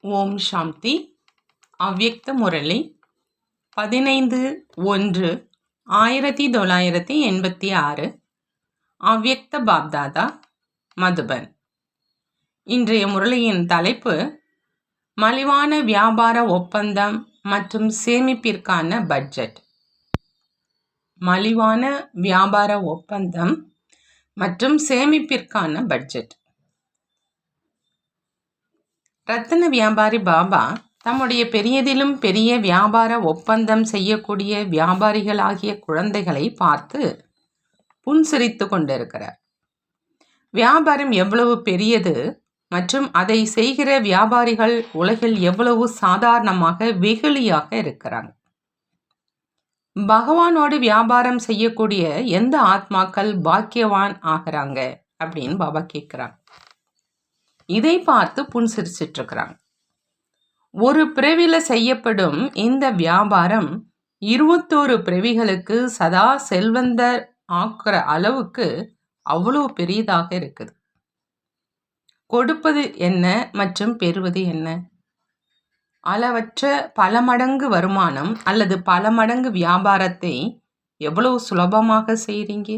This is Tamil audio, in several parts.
ஓம் சாந்தி. அவ்யக்த முரளி 15/1/1986. அவ்யக்த பாப்தாதா, மதுபன். இன்றைய முரளியின் தலைப்பு மலிவான வியாபார ஒப்பந்தம் மற்றும் சேமிப்பிற்கான பட்ஜெட். மலிவான வியாபார ஒப்பந்தம் மற்றும் சேமிப்பிற்கான பட்ஜெட். ரத்தின வியாபாரி பாபா தம்முடைய பெரியதிலும் பெரிய வியாபார ஒப்பந்தம் செய்யக்கூடிய வியாபாரிகளாகிய குழந்தைகளை பார்த்து புன்சிரித்து கொண்டிருக்கிறார். வியாபாரம் எவ்வளவு பெரியது மற்றும் அதை செய்கிற வியாபாரிகள் உலகில் எவ்வளவு சாதாரணமாக வெகுளியாக இருக்கிறாங்க. பகவானோடு வியாபாரம் செய்யக்கூடிய எந்த ஆத்மாக்கள் பாக்கியவான் ஆகிறாங்க அப்படின்னு பாபா கேட்குறாங்க. இதை பார்த்து புன்சிரிச்சிட்டு இருக்கிறாங்க. ஒரு பிறவில செய்யப்படும் இந்த வியாபாரம் 21 பிறவிகளுக்கு சதா செல்வந்தர் ஆக்குற அளவுக்கு அவ்வளவு பெரியதாக இருக்குது. கொடுப்பது என்ன மற்றும் பெறுவது என்ன? அளவற்ற பல மடங்கு வருமானம் அல்லது பல மடங்கு வியாபாரத்தை எவ்வளவு சுலபமாக செய்றீங்க.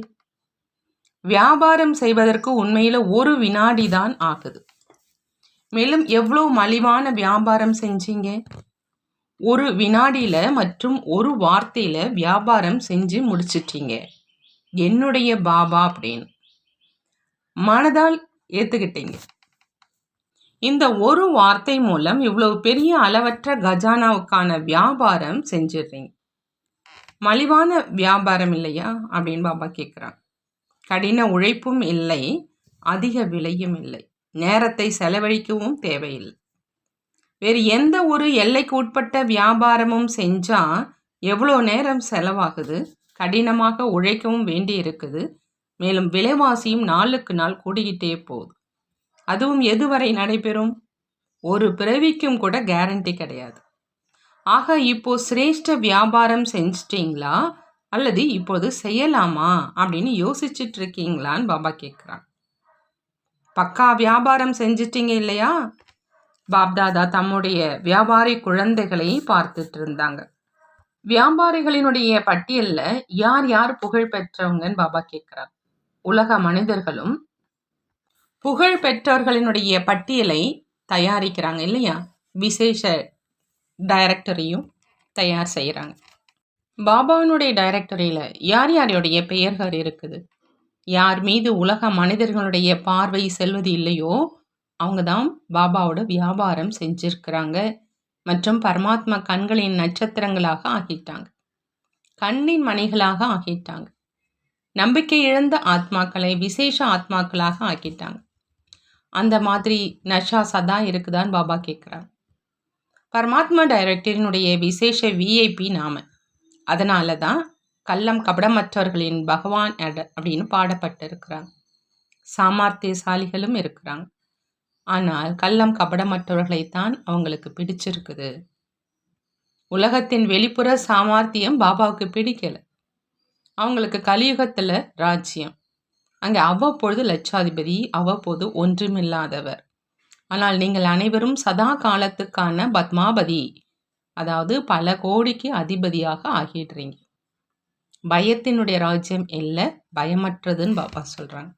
வியாபாரம் செய்வதற்கு உண்மையில ஒரு வினாடி தான் ஆகுது. மேலும் எவ்வளவு மலிவான வியாபாரம் செஞ்சீங்க. ஒரு வினாடியில மற்றும் ஒரு வார்த்தையில வியாபாரம் செஞ்சு முடிச்சிட்டீங்க. என்னுடைய பாபா அப்படின்னு மனதால் ஏத்துக்கிட்டீங்க. இந்த ஒரு வார்த்தை மூலம் இவ்வளவு பெரிய அளவற்ற கஜானாவுக்கான வியாபாரம் செஞ்சிடுறீங்க. மலிவான வியாபாரம் இல்லையா அப்படின்னு பாபா கேட்குறாங்க. கடின உழைப்பும் இல்லை, அதிக விலையும் இல்லை, நேரத்தை செலவழிக்கவும் தேவையில்லை. வேறு எந்த ஒரு எல்லைக்கு உட்பட்ட வியாபாரமும் செஞ்சா எவ்வளோ நேரம் செலவாகுது, கடினமாக உழைக்கவும் வேண்டி இருக்குது. மேலும் விலைவாசியும் நாளுக்கு நாள் கூடிக்கிட்டே போகுது. அதுவும் எதுவரை நடைபெறும்? ஒரு பிறவிக்கும் கூட கேரண்டி கிடையாது. ஆக இப்போ சிரேஷ்ட வியாபாரம் செஞ்சிட்டிங்களா அல்லது இப்போது செய்யலாமா அப்படின்னு யோசிச்சுட்டு இருக்கீங்களான்னு பாபா கேட்குறாங்க. பக்கா வியாபாரம் செஞ்சிட்டீங்க இல்லையா? பாப்தாதா தம்முடைய வியாபாரி குழந்தைகளை பார்த்துட்டு இருந்தாங்க. வியாபாரிகளினுடைய பட்டியல்ல யார் யார் புகழ் பெற்றவங்கன்னு பாபா கேட்கிறார். உலக மனிதர்களும் புகழ் பெற்றவர்களினுடைய பட்டியலை தயாரிக்கிறாங்க இல்லையா? விசேஷ டைரக்டரியும் தயார் செய்கிறாங்க. பாபாவினுடைய டைரக்டரியில் யார் யாருடைய பெயர்கள் இருக்குது? யார் மீது உலக மனிதர்களுடைய பார்வை செல்வது இல்லையோ அவங்க தான் பாபாவோட வியாபாரம் செஞ்சிருக்கிறாங்க மற்றும் பரமாத்மா கண்களின் நட்சத்திரங்களாக ஆகிட்டாங்க, கண்ணின் மணிகளாக ஆகிட்டாங்க. நம்பிக்கை இழந்த ஆத்மாக்களை விசேஷ ஆத்மாக்களாக ஆக்கிட்டாங்க. அந்த மாதிரி நஷா சதா இருக்குதான்னு பாபா கேட்குறாங்க. பரமாத்மா டைரக்டரினுடைய விசேஷ விஐபி நாம. அதனால தான் கள்ளம் கபடமற்றவர்களின் பகவான் அப்படின்னு பாடப்பட்டிருக்கிறாங்க. சாமர்த்தியசாலிகளும் இருக்கிறாங்க. ஆனால் கள்ளம் கபடமற்றவர்களைத்தான் அவங்களுக்கு பிடிச்சிருக்குது. உலகத்தின் வெளிப்புற சாமர்த்தியம் பாபாவுக்கு பிடிக்கல. அவங்களுக்கு கலியுகத்தில் ராஜ்யம், அங்கே அவ்வப்பொழுது லட்சாதிபதி, அவ்வப்போது ஒன்றுமில்லாதவர். ஆனால் நீங்கள் அனைவரும் சதா காலத்துக்கான பத்மாபதி, அதாவது பல கோடிக்கு அதிபதியாக ஆகிடுறீங்க. பயத்தினுடைய ராஜ்யம் இல்லை, பயமற்றதுன்னு பாபா சொல்கிறாங்க.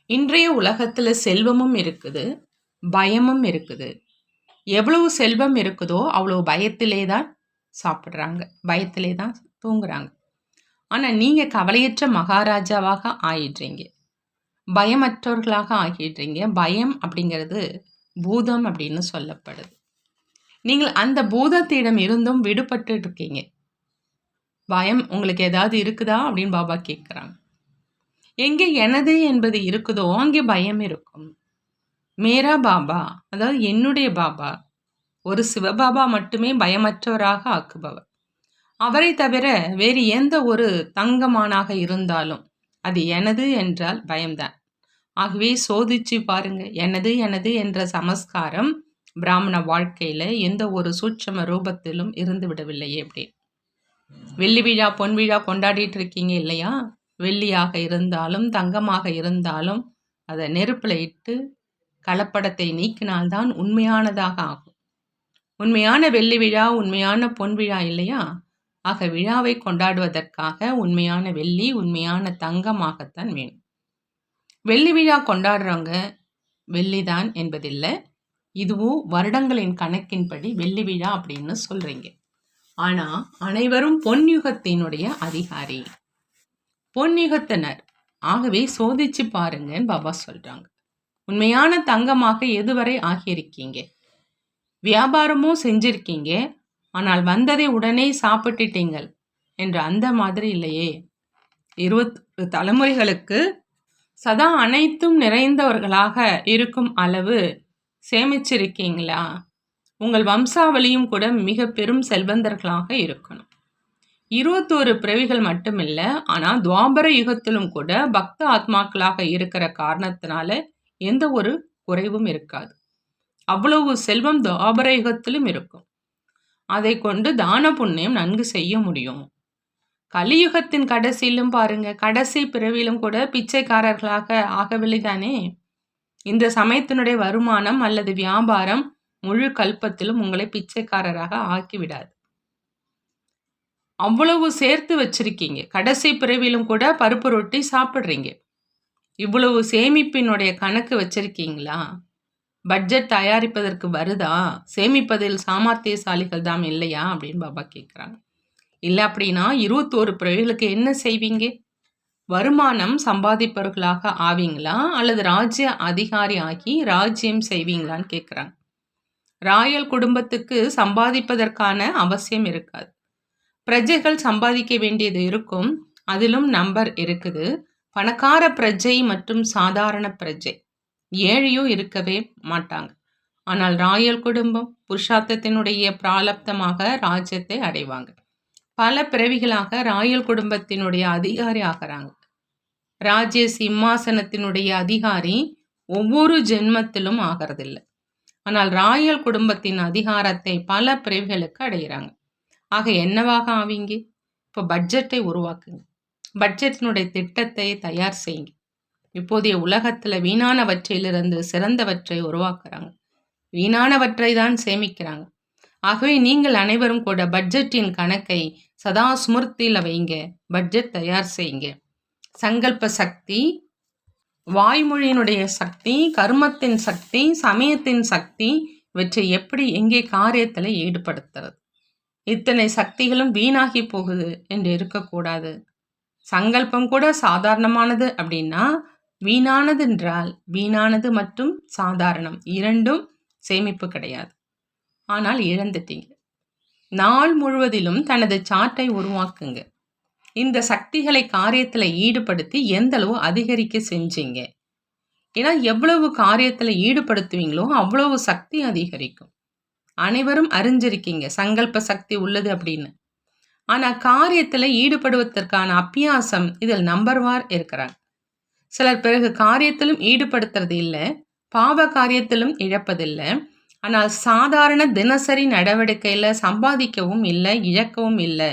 இன்றைய உலகத்தில் செல்வமும் இருக்குது, பயமும் இருக்குது. எவ்வளவு செல்வம் இருக்குதோ அவ்வளோ பயத்திலே தான் சாப்பிட்றாங்க, பயத்திலே தான் தூங்குறாங்க. ஆனால் நீங்கள் கவலையற்ற மகாராஜாவாக ஆயிடுறீங்க, பயமற்றவர்களாக ஆகிடுறீங்க. பயம் அப்படிங்கிறது பூதம் அப்படின்னு சொல்லப்படுது. நீங்கள் அந்த பூதத்திடம் இருந்தும் விடுபட்டு இருக்கீங்க. பயம் உங்களுக்கு ஏதாவது இருக்குதா அப்படின்னு பாபா கேட்குறாங்க. எங்கே எனது என்பது இருக்குதோ அங்கே பயம் இருக்கும். மேரா பாபா, அதாவது என்னுடைய பாபா, ஒரு சிவபாபா மட்டுமே பயமற்றவராக ஆக்குபவர். அவரை தவிர வேறு எந்த ஒரு தங்கமானாக இருந்தாலும் அது எனது என்றால் பயம்தான். ஆகவே சோதிச்சு பாருங்க. எனது எனது என்ற சமஸ்காரம் பிராமண வாழ்க்கையில் எந்த ஒரு சூட்சம ரூபத்திலும் இருந்து விடவில்லையே. எப்படி வெள்ளி விழா பொன் விழா கொண்டாடிட்டு இருக்கீங்க இல்லையா? வெள்ளியாக இருந்தாலும் தங்கமாக இருந்தாலும் அதை நெருப்பில் இட்டு கலப்படத்தை நீக்கினால்தான் உண்மையானதாக ஆகும். உண்மையான வெள்ளி விழா உண்மையான பொன் விழா இல்லையா? ஆக விழாவை கொண்டாடுவதற்காக உண்மையான வெள்ளி உண்மையான தங்கமாகத்தான் வேணும். வெள்ளி விழா கொண்டாடுறவங்க வெள்ளிதான் என்பதில்லை. இதுவும் வருடங்களின் கணக்கின்படி வெள்ளி விழா அப்படின்னு சொல்றீங்க. ஆனா அனைவரும் பொன்யுகத்தினுடைய அதிகாரி, பொன்யுகத்தினர். ஆகவே சோதிச்சு பாருங்கன்னு பாபா சொல்றாங்க. உண்மையான தங்கமாக எதுவரை ஆகியிருக்கீங்க? வியாபாரமும் செஞ்சிருக்கீங்க, ஆனால் வந்ததை உடனே சாப்பிட்டுட்டீங்கள் என்ற அந்த மாதிரி இல்லையே. 20 தலைமுறைகளுக்கு சதா அனைத்தும் நிறைந்தவர்களாக இருக்கும் அளவு சேமிச்சிருக்கீங்களா? உங்கள் வம்சாவளியும் கூட மிக பெரும் செல்வந்தர்களாக இருக்கணும். 21 பிறவிகள் மட்டுமில்லை, ஆனால் துவாபர யுகத்திலும் கூட பக்த ஆத்மாக்களாக இருக்கிற காரணத்தினால எந்த ஒரு குறைவும் இருக்காது. அவ்வளவு செல்வம் துவாபர யுகத்திலும் இருக்கும். அதை கொண்டு தான புண்ணியம் நன்கு செய்ய முடியும். கலியுகத்தின் கடைசியிலும் பாருங்க, கடைசி பிறவிலும் கூட பிச்சைக்காரர்களாக ஆகவில்லைதானே? இந்த சமயத்தினுடைய வருமானம் அல்லது வியாபாரம் முழு கல்பத்திலும் உங்களை பிச்சைக்காரராக ஆக்கிவிடாது. அவ்வளவு சேர்த்து வச்சிருக்கீங்க. கடைசி பிறவிலும் கூட பருப்பு ரொட்டி சாப்பிட்றீங்க. இவ்வளவு சேமிப்பினுடைய கணக்கு வச்சிருக்கீங்களா? பட்ஜெட் தயாரிப்பதற்கு வருதா? சேமிப்பதில் சாமர்த்தியசாலிகள் தான் இல்லையா அப்படின்னு பாபா கேட்குறாங்க. இல்லை அப்படின்னா 21 பிறவிகளுக்கு என்ன செய்வீங்க? வருமானம் சம்பாதிப்பவர்களாக ஆவீங்களா அல்லது ராஜ்ய அதிகாரி ஆகி ராஜ்யம் செய்வீங்களான்னு கேட்குறாங்க. ராயல் குடும்பத்துக்கு சம்பாதிப்பதற்கான அவசியம் இருக்காது. பிரஜைகள் சம்பாதிக்க வேண்டியது இருக்கும், அதிலும் நம்பர் இருக்குது. பணக்கார பிரஜை மற்றும் சாதாரண பிரஜை, ஏழையும் இருக்கவே மாட்டாங்க. ஆனால் ராயல் குடும்பம் புருஷார்த்தத்தினுடைய பிராலப்தமாக ராஜ்யத்தை அடைவாங்க. பல பிறவிகளாக ராயல் குடும்பத்தினுடைய அதிகாரி ஆகிறாங்க. ராஜ்ய சிம்மாசனத்தினுடைய அதிகாரி ஒவ்வொரு ஜென்மத்திலும் ஆகிறதில்லை. ஆனால் ராயல் குடும்பத்தின் அதிகாரத்தை பல பிறவிகளுக்கு அடைகிறாங்க. ஆக என்னவாக ஆவீங்க? இப்போ பட்ஜெட்டை உருவாக்குங்க. பட்ஜெட்டினுடைய திட்டத்தை தயார் செய்யுங்க. இப்போதைய உலகத்தில் வீணானவற்றையிலிருந்து சிறந்தவற்றை உருவாக்குறாங்க. வீணானவற்றை தான் சேமிக்கிறாங்க. ஆகவே நீங்கள் அனைவரும் கூட பட்ஜெட்டின் கணக்கை சதா ஸ்மிருதியில் வைங்க. பட்ஜெட் தயார் செய்யுங்க. சங்கல்ப சக்தி, வாய்மொழியினுடைய சக்தி, கர்மத்தின் சக்தி, சமயத்தின் சக்தி, இவற்றை எப்படி எங்கே காரியத்தில் ஈடுபடுத்துறது? இத்தனை சக்திகளும் வீணாகி போகுது என்று இருக்கக்கூடாது. சங்கல்பம் கூட சாதாரணமானது அப்படின்னா, வீணானது என்றால் வீணானது மற்றும் சாதாரணம் இரண்டும் சேமிப்பு கிடையாது. ஆனால் இழந்துட்டீங்க. நாள் முழுவதிலும் தனது சார்ட்டை உருவாக்குங்க. இந்த சக்திகளை காரியத்தில் ஈடுபடுத்தி எந்த அளவு அதிகரிக்க செஞ்சீங்க? ஏன்னா எவ்வளவு காரியத்தில் ஈடுபடுத்துவீங்களோ அவ்வளவு சக்தி அதிகரிக்கும். அனைவரும் அறிஞ்சிருக்கீங்க சங்கல்ப சக்தி உள்ளது அப்படின்னு. ஆனால் காரியத்தில் ஈடுபடுவதற்கான அபியாசம் இதில் நம்பர்வார் இருக்கிறாங்க. சிலர் பிறகு காரியத்திலும் ஈடுபடுத்துறது இல்லை, பாவ காரியத்திலும் இழப்பதில்லை. ஆனால் சாதாரண தினசரி நடவடிக்கையில் சம்பாதிக்கவும் இல்லை, இழக்கவும் இல்லை,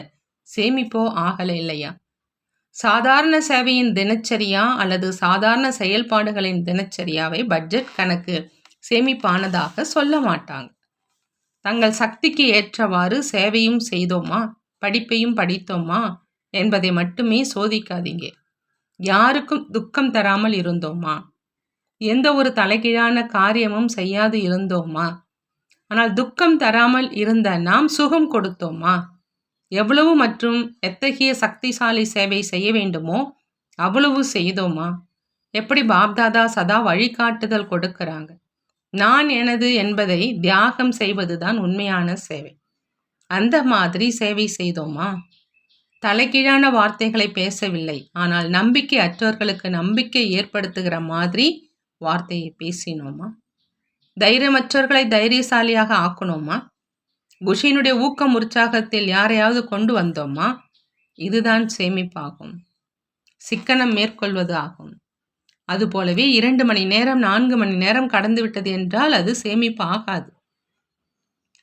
சேமிப்போ ஆகலை இல்லையா? சாதாரண சேவையின் தினச்சரியா அல்லது சாதாரண செயல்பாடுகளின் தினச்சரியாவை பட்ஜெட் கணக்கு சேமிப்பானதாக சொல்ல மாட்டாங்க. தங்கள் சக்திக்கு ஏற்றவாறு சேவையும் செய்தோமா, படிப்பையும் படித்தோமா என்பதை மட்டுமே சோதிக்காதீங்க. யாருக்கும் துக்கம் தராமல் இருந்தோமா? எந்த ஒரு தலைகீழான காரியமும் செய்யாது இருந்தோமா? ஆனால் துக்கம் தராமல் இருந்த நாம் சுகம் கொடுத்தோமா? எவ்வளவு மற்றும் எத்தகைய சக்திசாலி சேவை செய்ய வேண்டுமோ அவ்வளவு செய்தோமா? எப்படி பாப்தாதா சதா வழிகாட்டுதல் கொடுக்கிறாங்க. நான் எனது என்பதை தியாகம் செய்வதுதான் உண்மையான சேவை. அந்த மாதிரி சேவை செய்தோமா? தலைகீழான வார்த்தைகளை பேசவில்லை, ஆனால் நம்பிக்கை அற்றவர்களுக்கு நம்பிக்கை ஏற்படுத்துகிற மாதிரி வார்த்தையை பேசினோமா? தைரியமற்றவர்களை தைரியசாலியாக ஆக்கணுமா? குஷியினுடைய ஊக்கம் உற்சாகத்தில் யாரையாவது கொண்டு வந்தோமா? இதுதான் சேமிப்பாகும், சிக்கனம் மேற்கொள்வது ஆகும். அதுபோலவே 2 மணி நேரம் 4 மணி நேரம் கடந்து விட்டது என்றால் அது சேமிப்பு ஆகாது.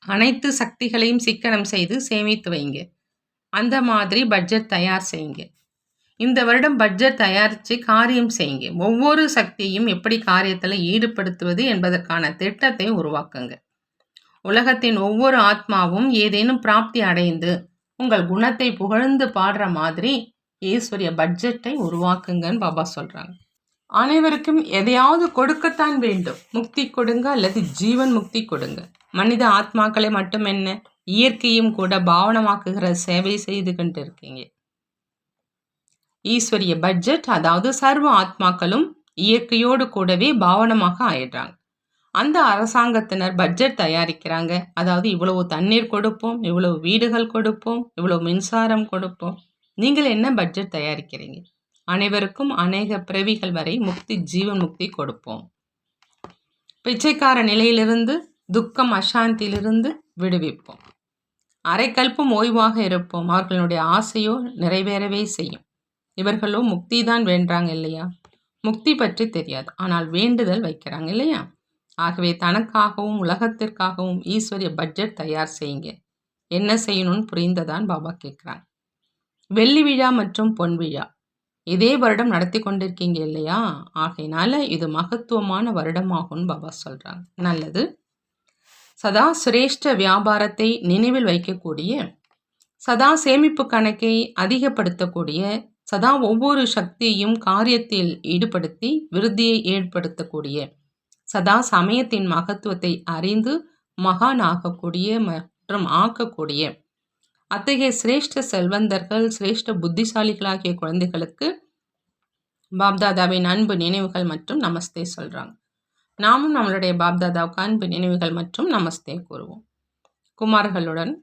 அனைத்து சக்திகளையும் சிக்கனம் செய்து சேமித்து வைங்க. அந்த மாதிரி பட்ஜெட் தயார் செய்யுங்க. இந்த வருடம் பட்ஜெட் தயாரித்து காரியம் செய்யுங்க. ஒவ்வொரு சக்தியையும் எப்படி காரியத்தில் ஈடுபடுத்துவது என்பதற்கான திட்டத்தை உருவாக்குங்க. உலகத்தின் ஒவ்வொரு ஆத்மாவும் ஏதேனும் பிராப்தி அடைந்து உங்கள் குணத்தை புகழ்ந்து பாடுற மாதிரி ஈஸ்வரிய பட்ஜெட்டை உருவாக்குங்கன்னு பாபா சொல்கிறாங்க. அனைவருக்கும் எதையாவது கொடுக்கத்தான் வேண்டும். முக்தி கொடுங்க அல்லது ஜீவன் முக்தி கொடுங்க. மனித ஆத்மாக்களை மட்டும் என்ன, இயற்கையும் கூட பாவனமாக்குகிற சேவை செய்து கொண்டு இருக்கீங்க. ஈஸ்வரிய பட்ஜெட், அதாவது சர்வ ஆத்மாக்களும் இயற்கையோடு கூடவே பாவனமாக ஆயிடுறாங்க. அந்த அரசாங்கத்தினர் பட்ஜெட் தயாரிக்கிறாங்க. அதாவது இவ்வளவு தண்ணீர் கொடுப்போம், இவ்வளவு வீடுகள் கொடுப்போம், இவ்வளவு மின்சாரம் கொடுப்போம். நீங்கள் என்ன பட்ஜெட் தயாரிக்கிறீங்க? அனைவருக்கும் அநேக பிறவிகள் வரை முக்தி, ஜீவன் முக்தி கொடுப்போம். பிச்சைக்கார நிலையிலிருந்து, துக்கம் அசாந்தியிலிருந்து விடுவிப்போம். அரைக்கல்பம் ஓய்வாக இருப்போம். அவர்களுடைய ஆசையோ நிறைவேறவே செய்யும். இவர்களோ முக்தி தான் வேண்டாங்க இல்லையா? முக்தி பற்றி தெரியாது, ஆனால் வேண்டுதல் வைக்கிறாங்க இல்லையா? ஆகவே தனக்காகவும் உலகத்திற்காகவும் ஈஸ்வரிய பட்ஜெட் தயார் செய்யுங்க. என்ன செய்யணும்னு புரிந்ததான் பாபா கேட்குறாங்க. வெள்ளி விழா மற்றும் பொன் விழா இதே வருடம் நடத்தி கொண்டிருக்கீங்க இல்லையா? ஆகையினால இது மகத்துவமான வருடமாகும்னு பாபா சொல்கிறாங்க. நல்லது. சதா சிரேஷ்ட வியாபாரத்தை நினைவில் வைக்கக்கூடிய, சதா சேமிப்பு கணக்கை அதிகப்படுத்தக்கூடிய, சதா ஒவ்வொரு சக்தியையும் காரியத்தில் ஈடுபடுத்தி விருத்தியை ஏற்படுத்தக்கூடிய, சதா சமயத்தின் மகத்துவத்தை அறிந்து மகான் ஆகக்கூடிய மற்றும் ஆக்கக்கூடிய அத்தகைய சிரேஷ்ட செல்வந்தர்கள், சிரேஷ்ட புத்திசாலிகளாகிய குழந்தைகளுக்கு பாப்தாதாவின் அன்பு நினைவுகள் மற்றும் நமஸ்தே சொல்கிறாங்க. நாமும் நம்மளுடைய பாப்தாதாவுக்கு அன்பு நினைவுகள் மற்றும் நமஸ்தே கூறுவோம். குமார்களுடன்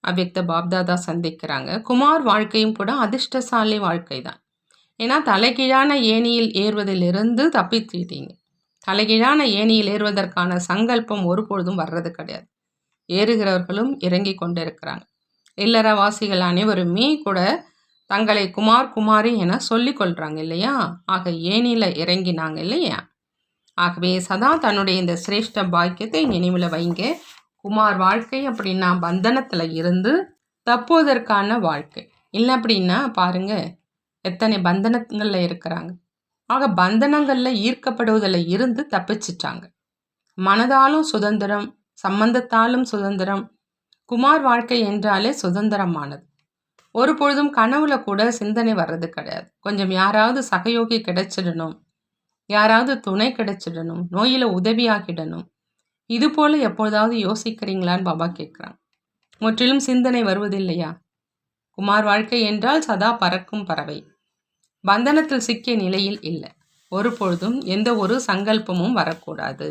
அவ்யக்த பாப்தாதா சந்திக்கிறாங்க. குமார் வாழ்க்கையும் கூட அதிர்ஷ்டசாலி வாழ்க்கை தான். ஏன்னா தலைகீழான ஏணியில் ஏறுவதிலிருந்து தப்பிச்சிட்டீங்க. தலைகீழான ஏணியில் ஏறுவதற்கான சங்கல்பம் ஒருபொழுதும் வர்றது கிடையாது. ஏறுகிறவர்களும் இறங்கி கொண்டு இருக்கிறாங்க. இல்லறவாசிகள் அனைவருமே கூட தங்களை குமார் குமாரி என சொல்லிக் கொள்கிறாங்க இல்லையா? ஆக ஏணியில் இறங்கினாங்க இல்லையா? ஆகவே சதா தன்னுடைய இந்த சிரேஷ்ட பாக்கியத்தை நினைவில் வைங்க. குமார் வாழ்க்கை அப்படின்னா பந்தனத்தில் இருந்து தப்புவதற்கான வாழ்க்கை. இல்லை அப்படின்னா பாருங்க எத்தனை பந்தனங்களில் இருக்கிறாங்க. ஆக பந்தனங்களில் ஈர்க்கப்படுவதில் இருந்து தப்பிச்சிட்டாங்க. மனதாலும் சுதந்திரம், சம்பந்தத்தாலும் சுதந்திரம். குமார் வாழ்க்கை என்றாலே சுதந்திரமானது. ஒரு பொழுதும் கனவுல கூட சிந்தனை வர்றது கிடையாது. கொஞ்சம் யாராவது சகயோகி கிடைச்சிடணும், யாராவது துணை கிடைச்சிடணும், நோயில் உதவியாகிடணும், இது போல எப்பொழுதாவது யோசிக்கிறீங்களான்னு பாபா கேட்குறாங்க. முற்றிலும் சிந்தனை வருவதில்லையா? குமார் வாழ்க்கை என்றால் சதா பறக்கும் பறவை. பந்தனத்தில் சிக்கிய நிலையில் இல்லை. ஒரு பொழுதும் எந்த ஒரு சங்கல்பமும் வரக்கூடாது.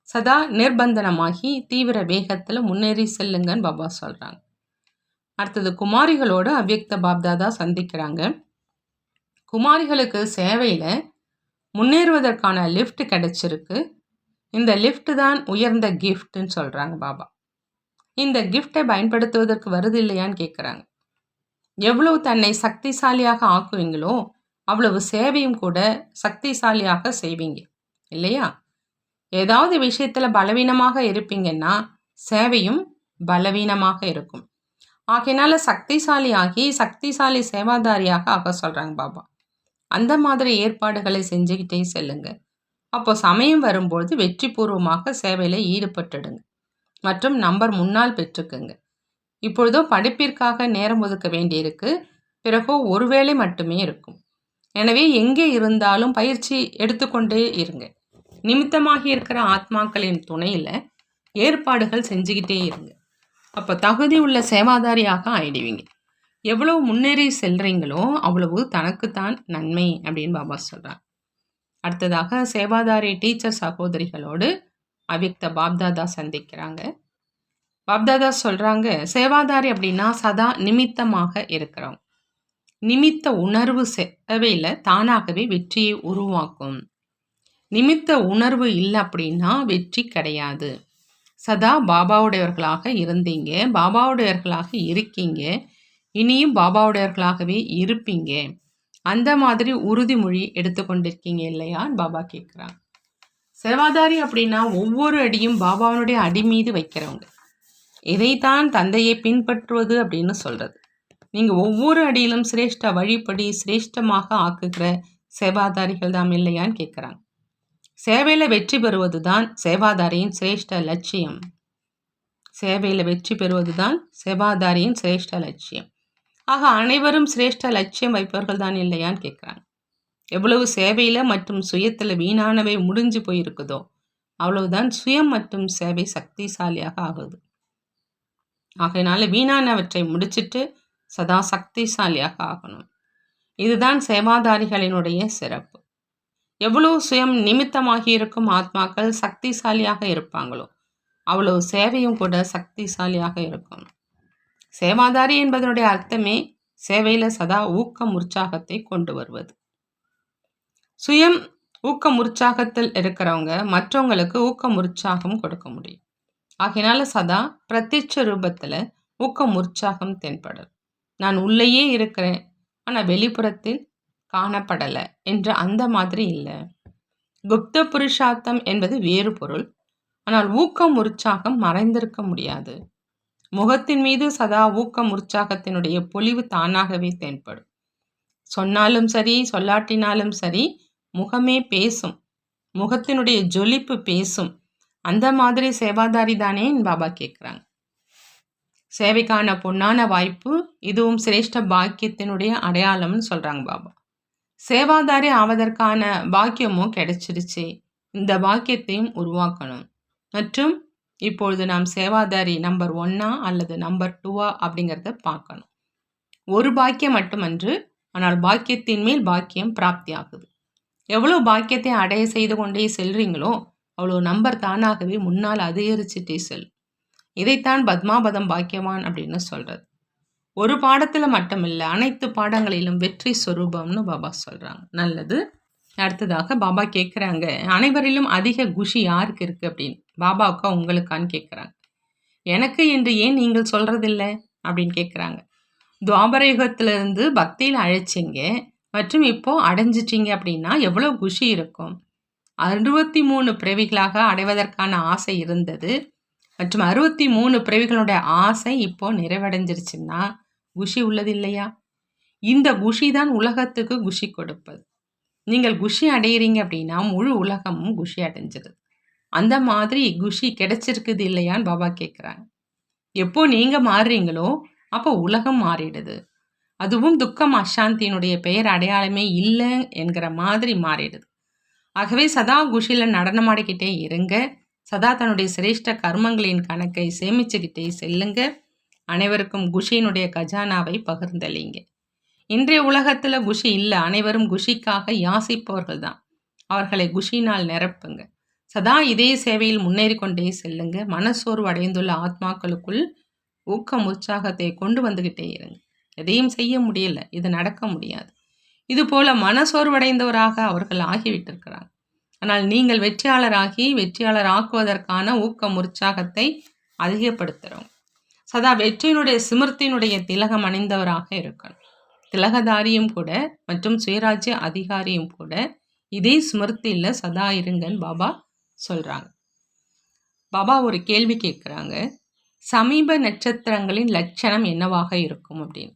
சதா நிர்பந்தனமாகி தீவிர வேகத்தில் முன்னேறி செல்லுங்கன்னு பாபா சொல்கிறாங்க. அடுத்தது குமாரிகளோடு அவ்யக்த பாப்தாதா சந்திக்கிறாங்க. குமாரிகளுக்கு சேவையில் முன்னேறுவதற்கான லிஃப்ட் கிடைச்சிருக்கு. இந்த லிஃப்ட் தான் உயர்ந்த கிஃப்ட்னு சொல்கிறாங்க பாபா. இந்த கிஃப்டை பயன்படுத்துவதற்கு வருது இல்லையான்னு கேட்குறாங்க. எவ்வளவு தன்னை சக்திசாலியாக ஆக்குவீங்களோ அவ்வளவு சேவையும் கூட சக்திசாலியாக செய்வீங்க இல்லையா? ஏதாவது விஷயத்தில் பலவீனமாக இருப்பீங்கன்னா சேவையும் பலவீனமாக இருக்கும். ஆகையினால சக்திசாலியாகி சக்திசாலி சேவாதாரியாக ஆக சொல்கிறாங்க பாபா. அந்த மாதிரி ஏற்பாடுகளை செஞ்சுக்கிட்டே செல்லுங்க. அப்போ சமயம் வரும்போது வெற்றி பூர்வமாக சேவையில் ஈடுபட்டுடுங்க மற்றும் நம்பர் முன்னால் பெற்றுக்குங்க. இப்பொழுதோ படிப்பிற்காக நேரம் ஒதுக்க வேண்டியிருக்கு. பிறகோ ஒரு வேளை மட்டுமே இருக்கும். எனவே எங்கே இருந்தாலும் பயிற்சி எடுத்துக்கொண்டே இருங்க. நிமித்தமாகி இருக்கிற ஆத்மாக்களின் துணையில் ஏற்பாடுகள் செஞ்சுக்கிட்டே இருங்க. அப்போ தகுதி உள்ள சேவாதாரியாக ஆயிடுவீங்க. எவ்வளவு முன்னேறி செல்றீங்களோ அவ்வளவு தனக்குத்தான் நன்மை அப்படின்னு பாபா சொல்கிறார். அடுத்ததாக சேவாதாரி டீச்சர் சகோதரிகளோடு அவ்யக்த பாப்தாதா சந்திக்கிறாங்க. பாப்தாதா சொல்கிறாங்க, சேவாதாரி அப்படின்னா சதா நிமித்தமாக இருக்கிறவங்க. நிமித்த உணர்வு சேவையில் தானாகவே வெற்றியை உருவாக்கும். நிமித்த உணர்வு இல்லை அப்படின்னா வெற்றி கிடையாது. சதா பாபாவுடையவர்களாக இருந்தீங்க, பாபாவுடையவர்களாக இருக்கீங்க, இனியும் பாபாவுடையவர்களாகவே இருப்பீங்க. அந்த மாதிரி உறுதிமொழி எடுத்துக்கொண்டிருக்கீங்க இல்லையான்னு பாபா கேட்குறாங்க. சேவாதாரி அப்படின்னா ஒவ்வொரு அடியும் பாபாவுடைய அடி மீது வைக்கிறவங்க. இதைத்தான் தந்தையை பின்பற்றுவது அப்படின்னு சொல்கிறது. நீங்கள் ஒவ்வொரு அடியிலும் சிரேஷ்ட வழிப்படி சிரேஷ்டமாக ஆக்குகிற சேவாதாரிகள் தான் இல்லையான்னு கேட்குறாங்க. சேவையில் வெற்றி பெறுவது தான் சேவாதாரியின் சிரேஷ்ட லட்சியம். சேவையில் வெற்றி பெறுவது தான் சேவாதாரியின் சிரேஷ்ட லட்சியம். ஆக அனைவரும் சிரேஷ்ட லட்சியம் வைப்பவர்கள் தான் இல்லையான்னு கேட்குறாங்க. எவ்வளவு சேவையில் மற்றும் சுயத்தில் வீணானவை முடிஞ்சு போயிருக்குதோ அவ்வளவுதான் சுயம் மற்றும் சேவை சக்திசாலியாக ஆகுது. ஆகையினால வீணானவற்றை முடிச்சிட்டு சதா சக்திசாலியாக ஆகணும். இதுதான் சேவாதாரிகளினுடைய சிறப்பு. எவ்வளவு சுயம் நிமித்தமாகி இருக்கும் ஆத்மாக்கள் சக்திசாலியாக இருப்பாங்களோ அவ்வளவு சேவையும் கூட சக்திசாலியாக இருக்கும். சேவாதாரி என்பதனுடைய அர்த்தமே சேவையில் சதா ஊக்கம் உற்சாகத்தை கொண்டு வருவது. சுயம் ஊக்கம் உற்சாகத்தில் இருக்கிறவங்க மற்றவங்களுக்கு ஊக்கம் உற்சாகம் கொடுக்க முடியும். ஆகையினால சதா பிரத்யட்ச ரூபத்தில் ஊக்கம் உற்சாகம் தென்படும். நான் உள்ளேயே இருக்கிறேன், ஆனால் வெளிப்புறத்தில் காணப்படலை என்ற அந்த மாதிரி இல்லை. குப்த புருஷார்த்தம் என்பது வேறு பொருள். ஆனால் ஊக்கம் உற்சாகம் மறைந்திருக்க முடியாது. முகத்தின் மீது சதா ஊக்கம் உற்சாகத்தினுடைய பொலிவு தானாகவே தென்படும். சொன்னாலும் சரி சொல்லாட்டினாலும் சரி முகமே பேசும், முகத்தினுடைய ஜொலிப்பு பேசும். அந்த மாதிரி சேவாதாரி தானே பாபா கேட்குறாங்க. சேவைக்கான பொன்னான வாய்ப்பு, இதுவும் சிரேஷ்ட பாக்கியத்தினுடைய அடையாளம்னு சொல்கிறாங்க பாபா. சேவாதாரி ஆவதற்கான பாக்கியமும் கிடைச்சிருச்சு. இந்த பாக்கியத்தையும் உருவாக்கணும். மற்றும் இப்பொழுது நாம் சேவாதாரி நம்பர் 1 அல்லது நம்பர் 2 அப்படிங்கிறத பார்க்கணும். ஒரு பாக்கியம் மட்டுமன்று, ஆனால் பாக்கியத்தின் மேல் பாக்கியம் பிராப்தி ஆகுது. எவ்வளோ பாக்கியத்தை அடைய செய்து கொண்டே செல்றீங்களோ அவ்வளோ நம்பர் தானாகவே முன்னால் அதிகரிச்சுட்டே செல்லும். இதைத்தான் பத்மாபதம் பாக்கியவான் அப்படின்னு சொல்கிறது. ஒரு பாடத்தில் மட்டும் இல்லை, அனைத்து பாடங்களிலும் வெற்றி சொரூபம்னு பாபா சொல்கிறாங்க. நல்லது. அடுத்ததாக பாபா கேட்குறாங்க, அனைவரிலும் அதிக குஷி யாருக்கு இருக்குது அப்படின்னு. பாபாவுக்கா உங்களுக்கான்னு கேட்குறாங்க. எனக்கு என்று ஏன் நீங்கள் சொல்கிறதில்ல அப்படின்னு கேட்குறாங்க. துவாபர யுகத்திலிருந்து பக்தியில் அழைச்சிங்க மற்றும் இப்போது அடைஞ்சிட்டிங்க அப்படின்னா எவ்வளோ குஷி இருக்கும். 63 பிறவிகளாக அடைவதற்கான ஆசை இருந்தது மற்றும் 63 பிறவிகளுடைய ஆசை இப்போது நிறைவடைஞ்சிருச்சுன்னா குஷி உள்ளது இல்லையா? இந்த குஷி தான் உலகத்துக்கு குஷி கொடுப்பது. நீங்கள் குஷி அடையிறீங்க அப்படின்னா முழு உலகமும் குஷி அடைஞ்சிருது. அந்த மாதிரி குஷி கிடைச்சிருக்குது இல்லையான்னு பாபா கேட்குறாங்க. எப்போ நீங்கள் மாறுறீங்களோ அப்போ உலகம் மாறிடுது. அதுவும் துக்கம் அசாந்தியினுடைய பெயர் அடையாளமே இல்லை என்கிற மாதிரி மாறிடுது. ஆகவே சதா குஷியில் நடனமாடிக்கிட்டே இருங்க. சதா தன்னுடைய சிரேஷ்ட கர்மங்களின் கணக்கை சேமிச்சுக்கிட்டே செல்லுங்க. அனைவருக்கும் குஷியினுடைய கஜானாவை பகிர்ந்தளிங்க. இன்றைய உலகத்தில் குஷி இல்லை, அனைவரும் குஷிக்காக யாசிப்பவர்கள் தான். அவர்களை குஷினால் நிரப்புங்க. சதா இதே சேவையில் முன்னேறி கொண்டே செல்லுங்க. மனசோர்வு அடைந்துள்ள ஆத்மாக்களுக்குள் ஊக்கம் உற்சாகத்தை கொண்டு வந்துக்கிட்டே இருங்க. எதையும் செய்ய முடியல, இது நடக்க முடியாது, இது போல மனசோர்வடைந்தவராக அவர்கள் ஆகிவிட்டிருக்கிறாங்க. ஆனால் நீங்கள் வெற்றியாளர் ஆக்குவதற்கான ஊக்கம் உற்சாகத்தை அதிகப்படுத்துகிறோம். சதா வெற்றியினுடைய சிமிர்த்தியினுடைய திலகம் அணிந்தவராக இருக்கணும். திலகதாரியும் கூட மற்றும் சுயராஜ்ய அதிகாரியும் கூட இதே ஸ்மிருதியில் சதா இருங்கன்னு பாபா சொல்கிறாங்க. பாபா ஒரு கேள்வி கேட்குறாங்க, சமீப நட்சத்திரங்களின் லட்சணம் என்னவாக இருக்கும் அப்படின்னு.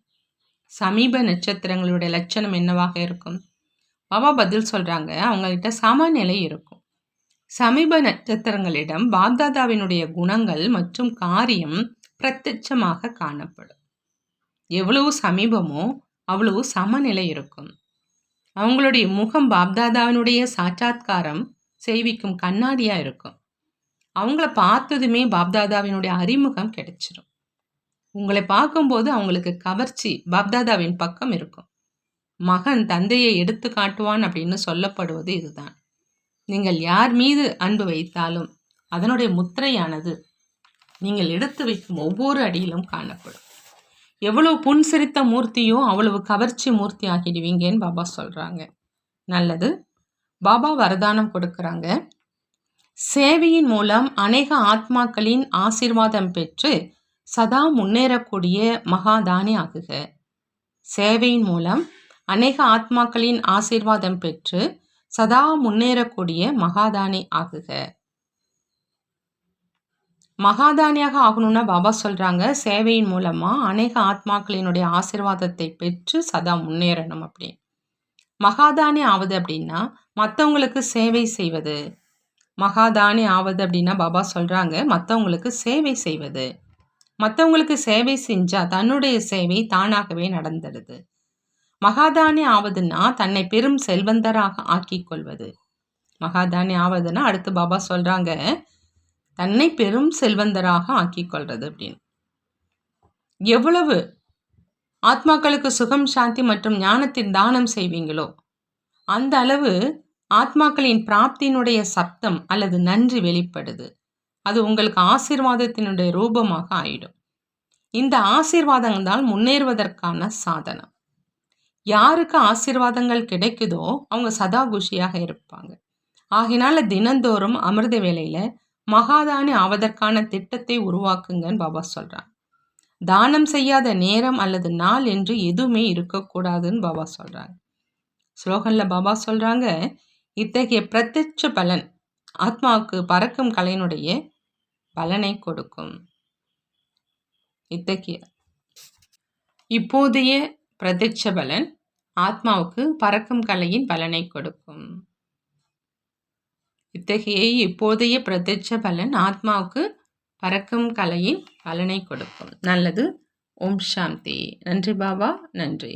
சமீப நட்சத்திரங்களுடைய லட்சணம் என்னவாக இருக்கும்? பாபா பதில் சொல்கிறாங்க, அவங்ககிட்ட சமநிலை இருக்கும். சமீப நட்சத்திரங்களிடம் பாப்தாதாவினுடைய குணங்கள் மற்றும் காரியம் பிரத்யட்சமாக காணப்படும். எவ்வளவு சமீபமோ அவ்வளவு சமநிலை இருக்கும். அவங்களுடைய முகம் பாப்தாதாவினுடைய சாட்சாத்காரம் செய்விக்கும் கண்ணாடியாக இருக்கும். அவங்கள பார்த்ததுமே பாப்தாதாவினுடைய அறிமுகம் கிடைச்சிடும். உங்களை பார்க்கும்போது அவங்களுக்கு கவர்ச்சி பாப்தாதாவின் பக்கம் இருக்கும். மகன் தந்தையை எடுத்து காட்டுவான் அப்படின்னு சொல்லப்படுவது இதுதான். நீங்கள் யார் மீது அன்பு வைத்தாலும் அதனுடைய முத்திரையானது நீங்கள் எடுத்து வைக்கும் ஒவ்வொரு அடியிலும் காணப்படும். எவ்வளவு புன்சிரித்த மூர்த்தியோ அவ்வளவு கவர்ச்சி மூர்த்தி ஆகிடுவீங்கன்னு பாபா சொல்கிறாங்க. நல்லது. பாபா வரதானம் கொடுக்குறாங்க, சேவையின் மூலம் அநேக ஆத்மாக்களின் ஆசீர்வாதம் பெற்று சதா முன்னேறக்கூடிய மகாதானி ஆகுக. சேவையின் மூலம் அநேக ஆத்மாக்களின் ஆசீர்வாதம் பெற்று சதா முன்னேறக்கூடிய மகாதானி ஆகுக. மகாதானியாக ஆகணும்னா பாபா சொல்றாங்க, சேவையின் மூலமா அநேக ஆத்மாக்களினுடைய ஆசீர்வாதத்தை பெற்று சதா முன்னேறணும் அப்படின்னு. மகாதானி ஆவது அப்படின்னா, மத்தவங்களுக்கு சேவை செய்வது. மகாதானி ஆவது அப்படின்னா பாபா சொல்றாங்க, மத்தவங்களுக்கு சேவை செய்வது. மத்தவங்களுக்கு சேவை செஞ்சா தன்னுடைய சேவை தானாகவே நடந்துடுது. மகாதானி ஆவதுன்னா தன்னை பெரும் செல்வந்தராக ஆக்கிக் கொள்வது. மகாதானி ஆவதுன்னா அடுத்து பாபா சொல்றாங்க, தன்னை பெரும் செல்வந்தராக ஆக்கிக் கொள்றது அப்படின்னு. எவ்வளவு ஆத்மாக்களுக்கு சுகம், சாந்தி மற்றும் ஞானத்தின் தானம் செய்வீங்களோ, அந்த அளவு ஆத்மாக்களின் பிராப்தியினுடைய சப்தம் அல்லது நன்றி வெளிப்படுது. அது உங்களுக்கு ஆசீர்வாதத்தினுடைய ரூபமாக ஆயிடும். இந்த ஆசீர்வாதங்கள் தான் முன்னேறுவதற்கான சாதனம். யாருக்கு ஆசீர்வாதங்கள் கிடைக்குதோ அவங்க சதா குஷியாக இருப்பாங்க. ஆகினால தினந்தோறும் அமிர்த வேளையில மகாதானி ஆவதற்கான திட்டத்தை உருவாக்குங்கன்னு பாபா சொல்றாங்க. தானம் செய்யாத நேரம் அல்லது நாள் என்று எதுவுமே இருக்கக்கூடாதுன்னு பாபா சொல்றாங்க. ஸ்லோகன்ல பாபா சொல்றாங்க, இத்தகைய பிரத்யட்ச பலன் ஆத்மாவுக்கு பறக்கும் கலையினுடைய பலனை கொடுக்கும். இப்போதைய பிரத்யட்ச பலன் ஆத்மாவுக்கு பறக்கும் கலையின் பலனை கொடுக்கும். இப்போதைய பிரத்யட்ச பலன் ஆத்மாவுக்கு பறக்கும் கலையின் பலனை கொடுக்கும். நல்லது. ஓம் சாந்தி. நன்றி பாபா. நன்றி.